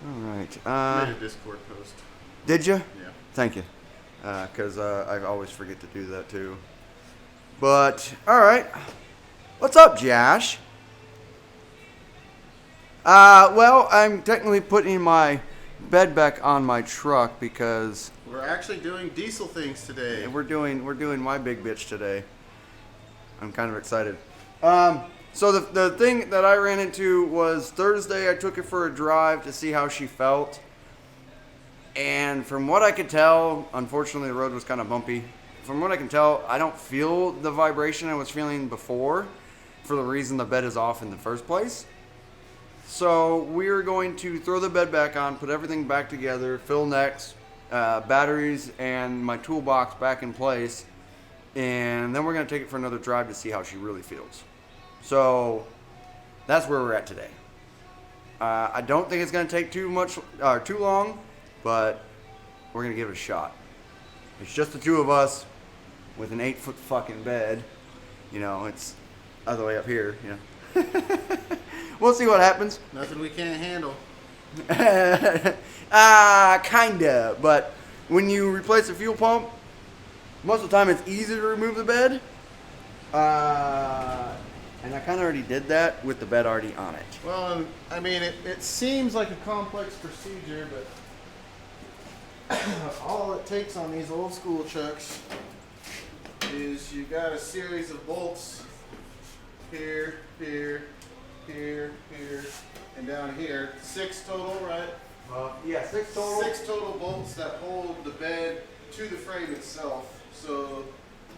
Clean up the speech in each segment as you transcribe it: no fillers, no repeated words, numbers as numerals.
Alright, made a Discord post. did you? Yeah. Thank you. Because I always forget to do that too. But, alright. What's up, Josh? Well, I'm technically putting my bed back on my truck because We're actually doing diesel things today. we're doing my big bitch today. I'm kind of excited. So the thing that I ran into was Thursday. I took it for a drive to see how she felt, and from what I could tell, unfortunately the road was kind of bumpy. From what I can tell, I don't feel the vibration I was feeling before, for the reason the bed is off in the first place. So we're going to throw the bed back on, put everything back together, fill necks, batteries, and my toolbox back in place, and then we're going to take it for another drive to see how she really feels. So that's where we're at today. I don't think it's going to take too long, but we're going to give it a shot. It's just the two of us with an 8-foot fucking bed. You know, it's other way up here, you know. We'll see what happens. Nothing we can't handle. Kinda. But when you replace a fuel pump, most of the time it's easy to remove the bed. And I kind of already did that with the bed already on it. Well, I mean, it seems like a complex procedure, but all it takes on these old school trucks is you got a series of bolts here, here, here, here, and down here. 6 total, right? Yeah, 6 total. 6 total bolts that hold the bed to the frame itself. So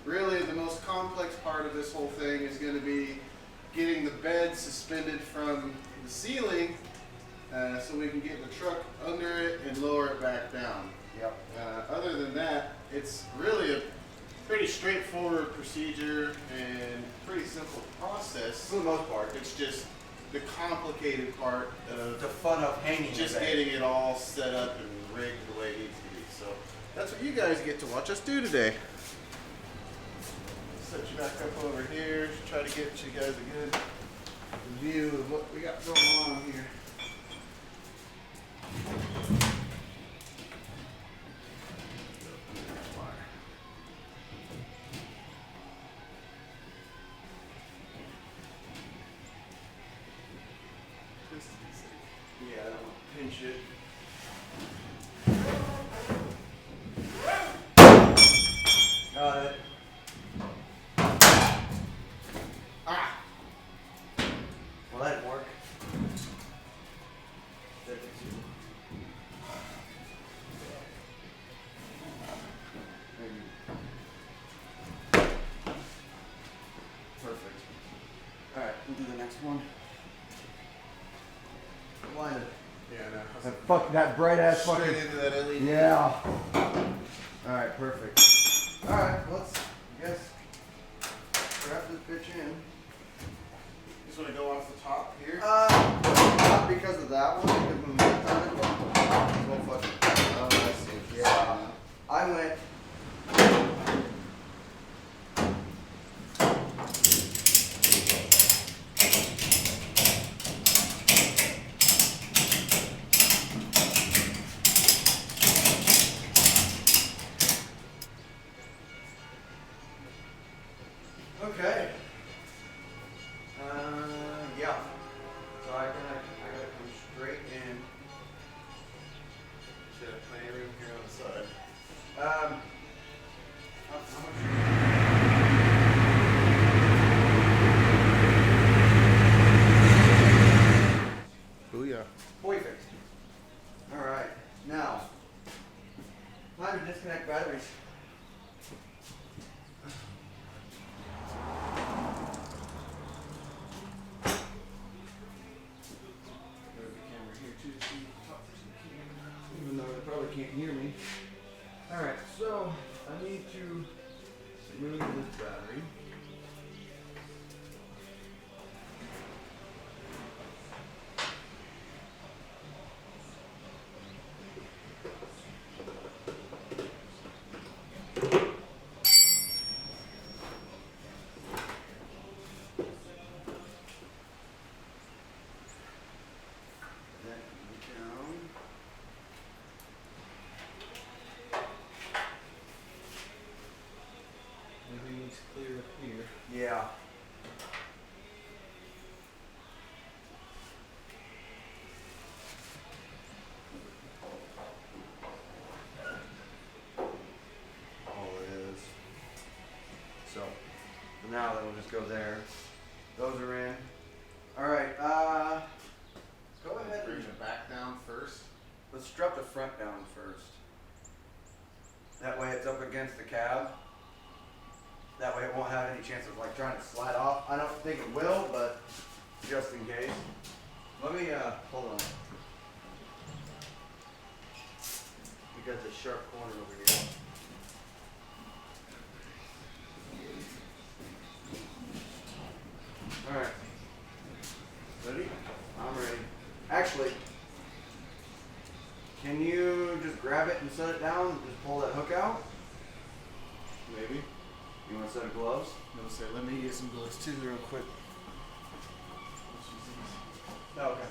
really the most complex part of this whole thing is going to be getting the bed suspended from the ceiling so we can get the truck under it and lower it back down. Yep. Other than that, it's really a pretty straightforward procedure and pretty simple process. For the most part. It's just the complicated part of The fun of hanging just the bed. getting it all set up and rigged the way it needs to be. So that's what you guys get to watch us do today. Set you back up over here, try to get you guys a good view of what we got going on here. Yeah, I don't want to pinch it. Got it. Ah! Well, that didn't work. That fixes it. Perfect. Alright, we'll do the next one. Blinded. Yeah, Fuck that bright ass Straight fucking. into that LED. Yeah. Alright, perfect. Alright, let's, I guess, strap this bitch in. Just want to go off the top here. Not because of that one, because when we got on it, well, fucking. Oh, I see what you're Yeah. saying. I went. Okay. Yeah. So I gotta come straight in. Should have plenty of room here on the side. How much? Booyah. Perfect. All right. Now, time to disconnect batteries. There's the camera here too, so you can talk to the camera, even though they probably can't hear me. All right. So I need to remove this battery. So now that'll just go there. Those are in. All right. Go ahead Bring and the back down first. let's strap the front down first. That way it's up against the cab. That way it won't have any chance of like trying to slide off. I don't think it will, but just in case. Let me hold on. You got this sharp corner over here. Alright. Ready? I'm ready. Actually, can you just grab it and set it down and just pull that hook out? Maybe. You want a set of gloves? No, sir. Let me get some gloves too, real quick. Oh, okay.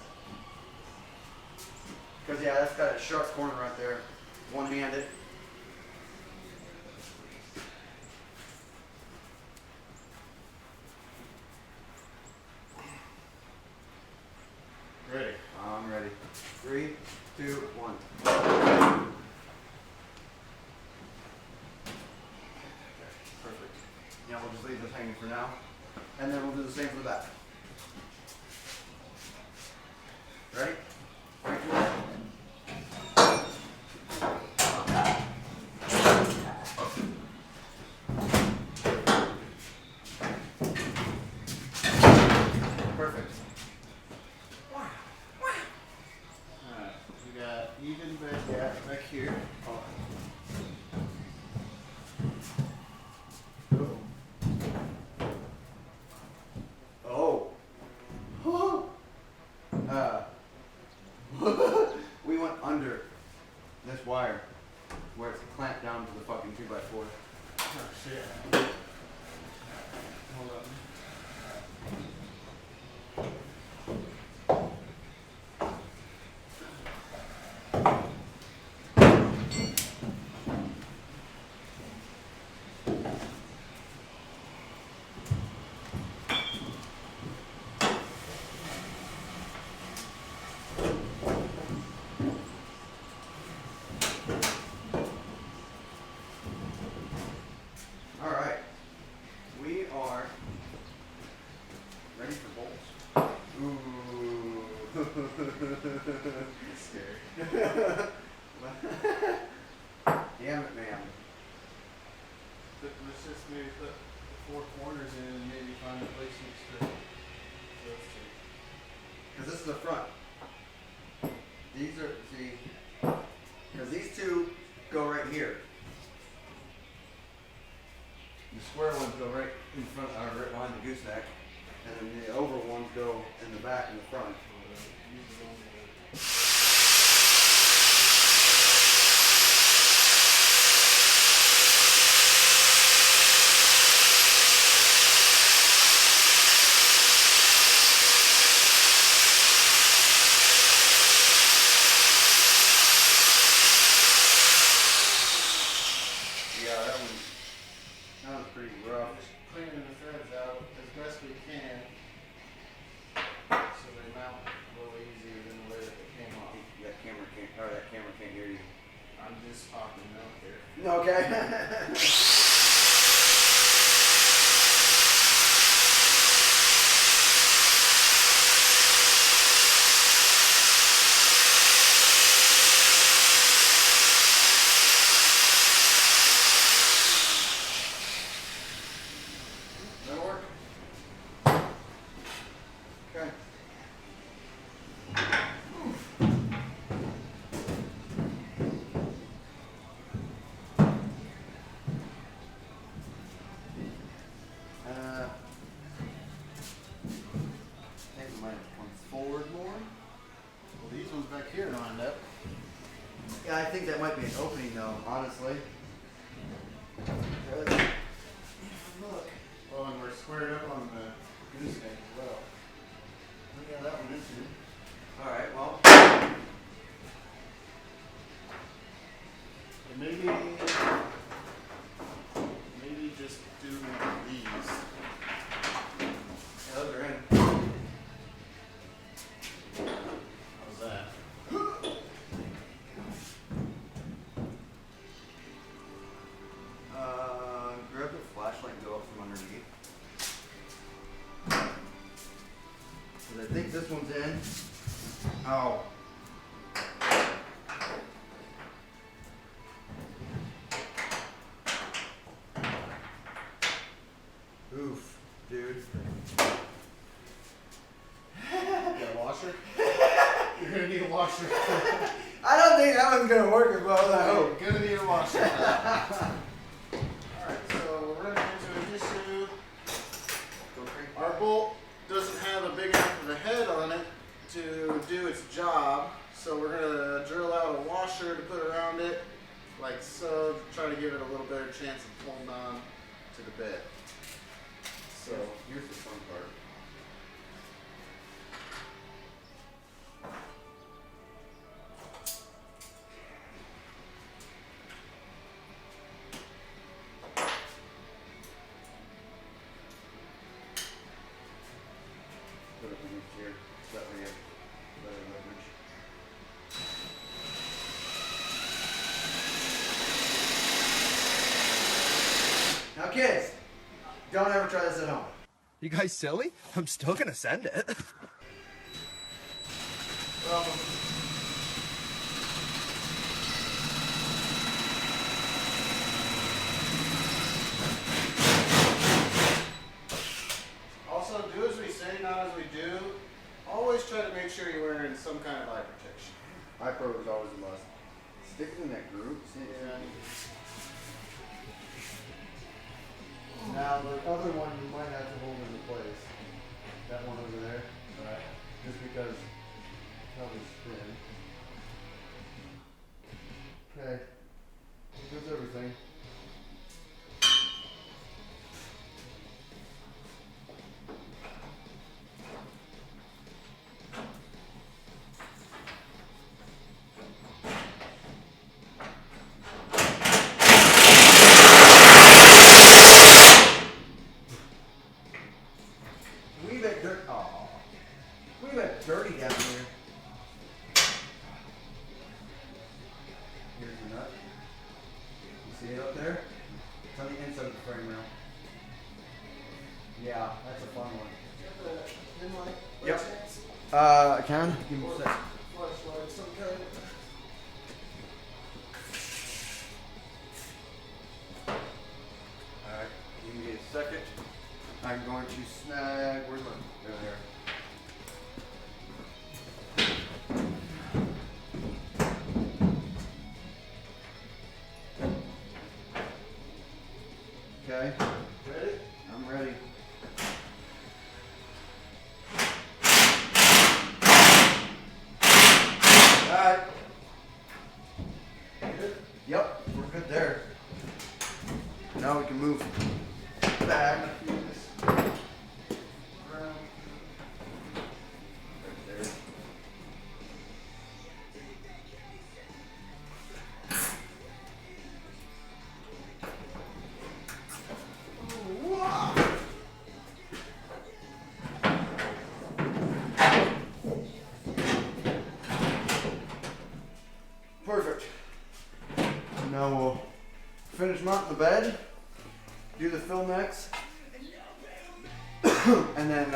Because, yeah, that's got a sharp corner right there. One-handed. Ready. I'm ready. 3, 2, 1. Perfect. Yeah, we'll just leave this hanging for now. And then we'll do the same for the back. Ready? 3, 2, 1. Perfect. Alright. We got even bed gap back here. Oh. We went under this wire where it's clamped down to the fucking 2x4. Oh shit. Hold on. All right. We are ready for bolts. Ooh. It's scary. Damn it, man. Let's just maybe put the 4 corners in and maybe find a placement for those two. Because this is the front. These are, see, because these two go right here. The square ones go right in front, or right behind the gooseneck, and then the oval ones go in the back and the front. Yeah, that one's pretty rough. Cleaning the threads out as best we can so they mount a little easier than the way that they came off. That camera can't hear you. I'm just talking out here. Okay. That'll work. Okay. think this one's in. Oh. Oof, dude. Got a washer? You're gonna need a washer. I don't think that one's gonna work as well as I hope. You're gonna need a washer. Alright, so we're running into an issue. Our bolt doesn't have a big enough of a head on it to do its job. So we're gonna drill out a washer to put around it, like so, to try to give it a little better chance of holding on to the bed. So Here's the fun part. Put it beneath here. That way you have better leverage. Now kids, don't ever try this at home. You guys silly? I'm still gonna send it. Also, do as we say, not as we do. Always try to make sure you're wearing some kind of eye protection. Eye pro is always a must. Stick it in that groove. See? Yeah. Now the other one you might have to hold into place. That one over there. Right. Just because probably spin. Okay. Here's everything. We went dirty down here. Here's the nut. You see it up there? It's on the inside of the frame rail. Yeah, that's a fun one. Yep. I can. Give me a sec. Flashlight of some kind. Alright, give me a second. I'm going to snag. Where's my. There. Okay. Ready? I'm ready. Alright. Good? Yep, we're good there. Now we can move back. Right there. Perfect. Now we'll finish mounting the bed, do the fill next, and then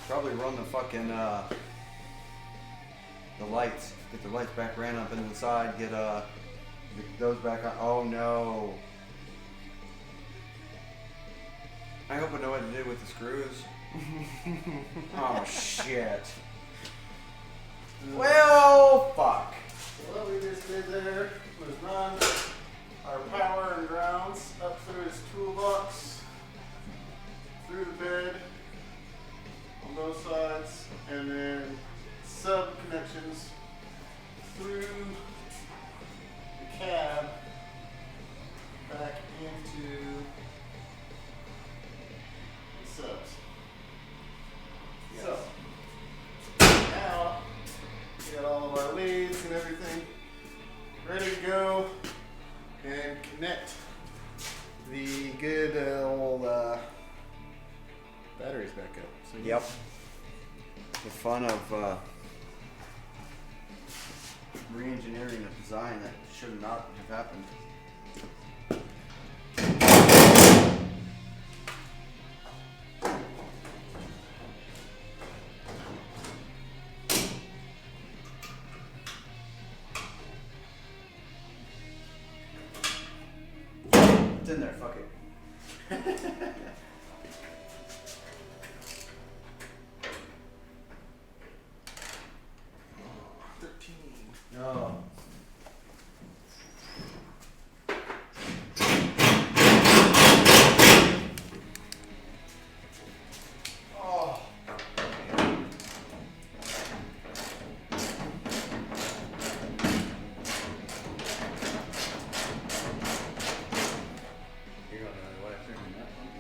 probably run the fucking the lights. Get the lights back ran up into the side. Get those back on. Oh no! I hope I know what to do with the screws. Oh shit! Well, fuck. So what we just did there was run our power and grounds up through his toolbox, through the bed on both sides, and then sub connections through the cab back into the subs. So now we got all of our leads and everything ready to go and connect the good old batteries back up. So Yep. The fun of re-engineering a design that should not have happened. It's in there. Fuck it. 13. No. Oh. You're going the other way.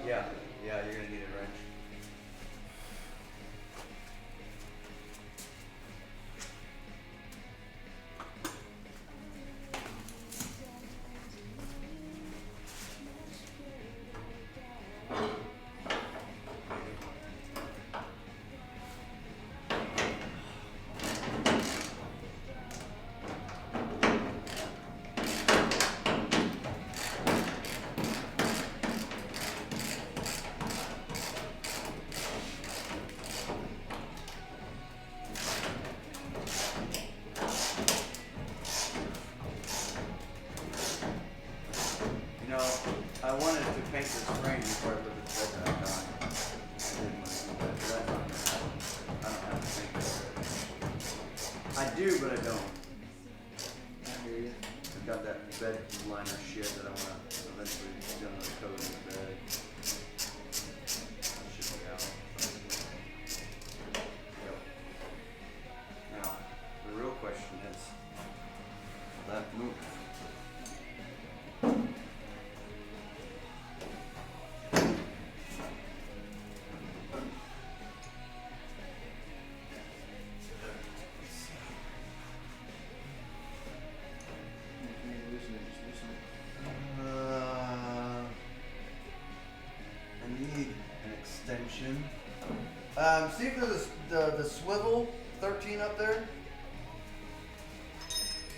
Yeah, yeah, you're gonna need a wrench. You know, I wanted to paint this frame before I put this bed back on. I didn't want to do that, but that's not gonna happen. I don't have to paint this. I do, but I don't. I hear you. I've got that bed liner shit that I want to eventually do another coat in the bed. That should be out. Yep. Now, the real question is, will that move? Can you loosen it? Just loosen it. I need an extension. See if there's the swivel 13 up there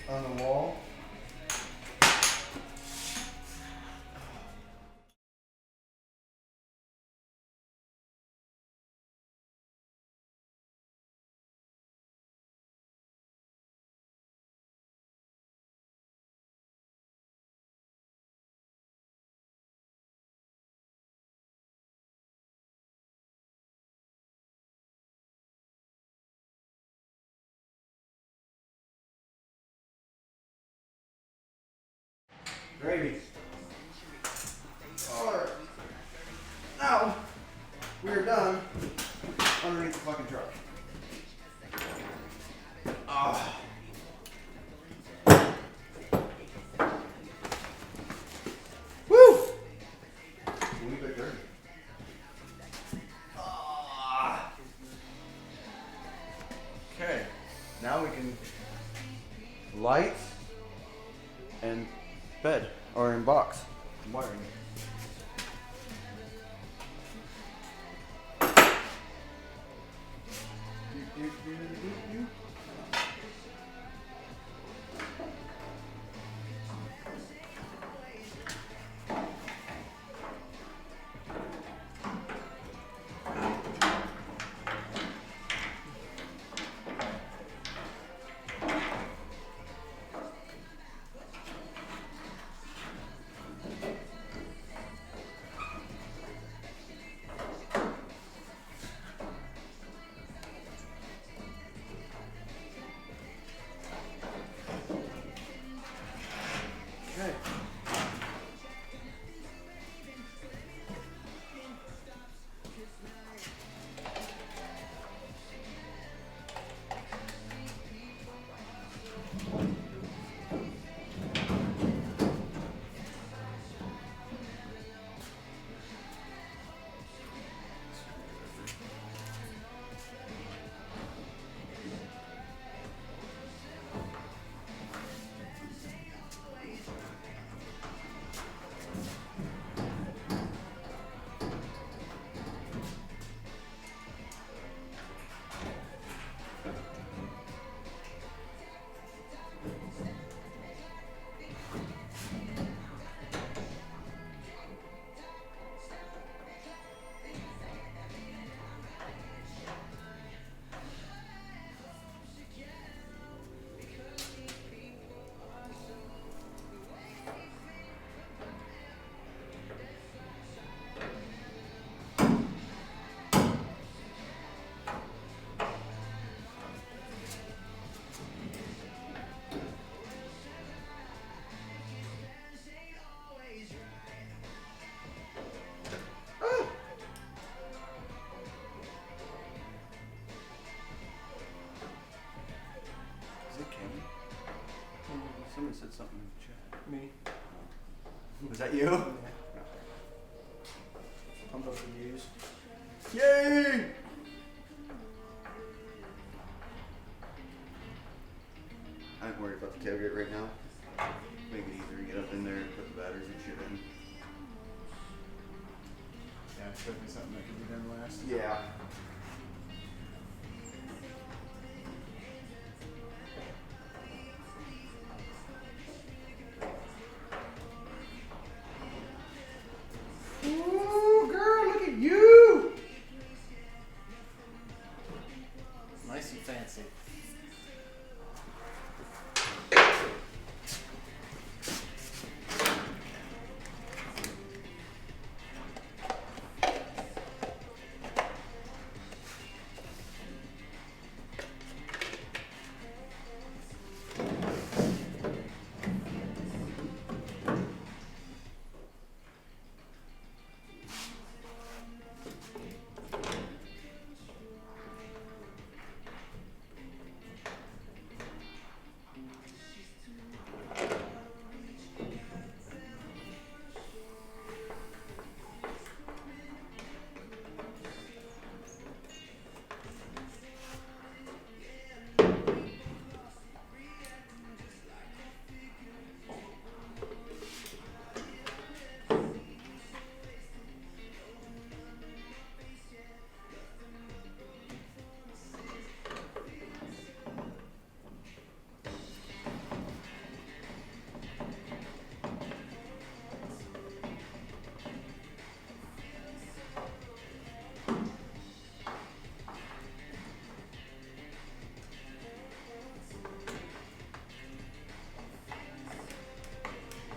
on the wall. Gravy. Alright. Now, we're done underneath the fucking truck. Ah. Woo! A wee bit dirty. Ah. Okay. Now we can light and bed or in box wiring. Okay. Me. Was that you? I'm both used. Yay! I ain't worried about the tailgate right now. Make it easier to get up in there and put the batteries and shit in. Yeah, it's definitely something that could be done last. Yeah. Ooh, girl, look at you! Nice and fancy.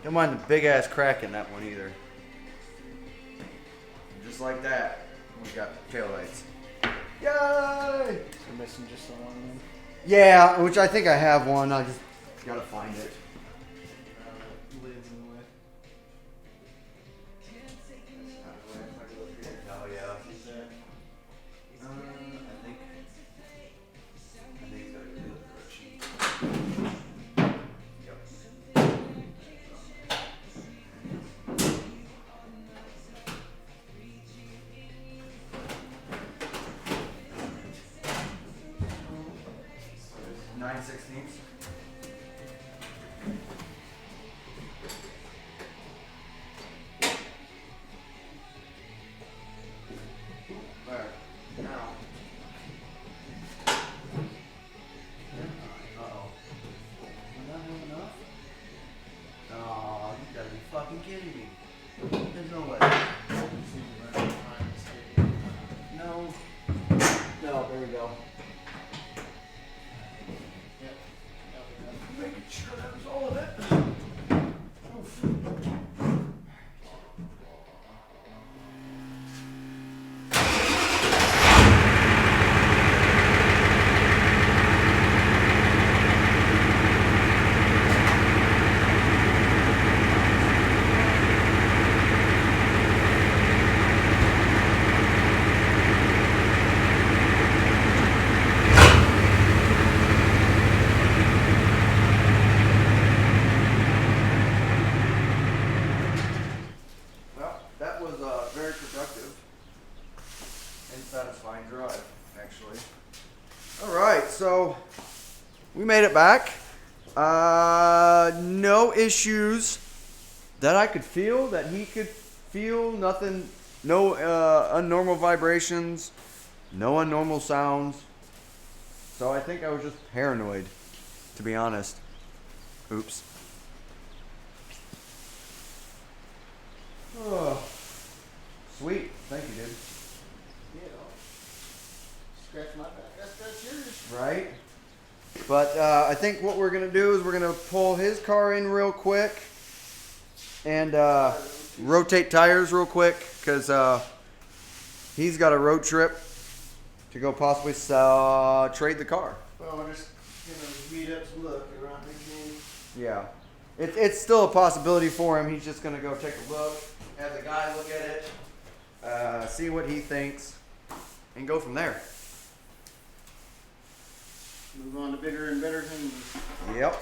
Don't mind the big ass crack in that one either. Just like that, we got tail lights. Yay! We're missing just the one then. Yeah, which I think I have one. I just gotta find it. Lids in the way. Oh yeah. Is that? I think it's got to do with the sheet. Yep. 9/16. There. Now. Uh-oh. Am I not doing enough? Oh, you gotta be fucking kidding me. There's no way. No. No, there we go. Yep. Making sure that was all of it. Oof. Well, that was a very productive and satisfying drive, actually. All right, so we made it back. No issues that I could feel, that he could feel, nothing, no unnormal vibrations, no unnormal sounds. So I think I was just paranoid, to be honest. Oops. Oh, sweet. Thank you, dude. Yeah. Scratch my back. That's yours. Right? But I think what we're going to do is we're going to pull his car in real quick and rotate tires real quick because he's got a road trip to go possibly trade the car. Well, we're just gonna meet up to look around the community. Yeah. It's still a possibility for him. He's just going to go take a look, have the guy look at it, see what he thinks, and go from there. Move on to bigger and better things. Yep.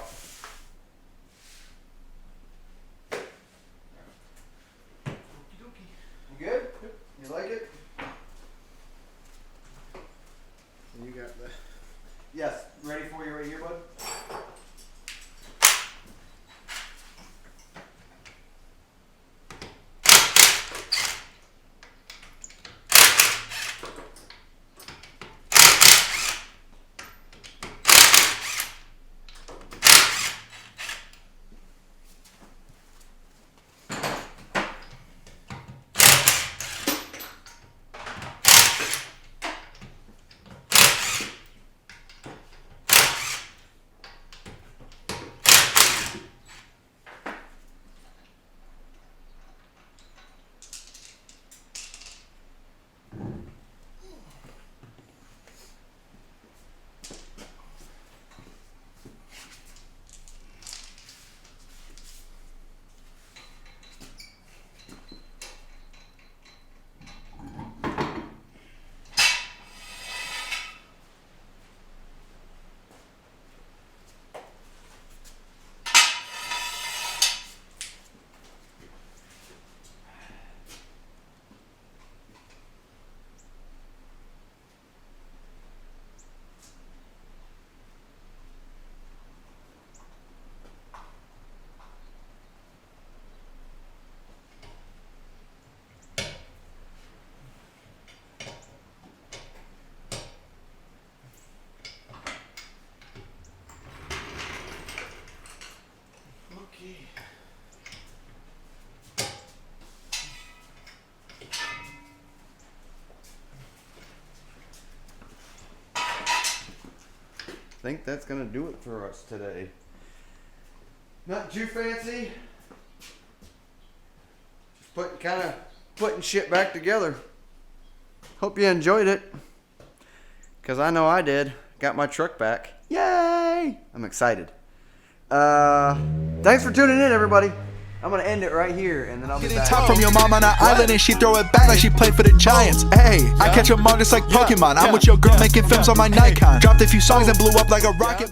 think that's gonna do it for us today. Not too fancy. Just putting shit back together. Hope you enjoyed it. Cause I know I did. Got my truck back. Yay! I'm excited. Thanks for tuning in, everybody. I'm gonna end it right here, and then I'll be Getting back. top from your mom on an island and she throw it back like she played for the Giants. Hey, I catch 'em all just like Pokemon. I'm with your girl making films on my Nikon. Dropped a few songs and blew up like a rocket.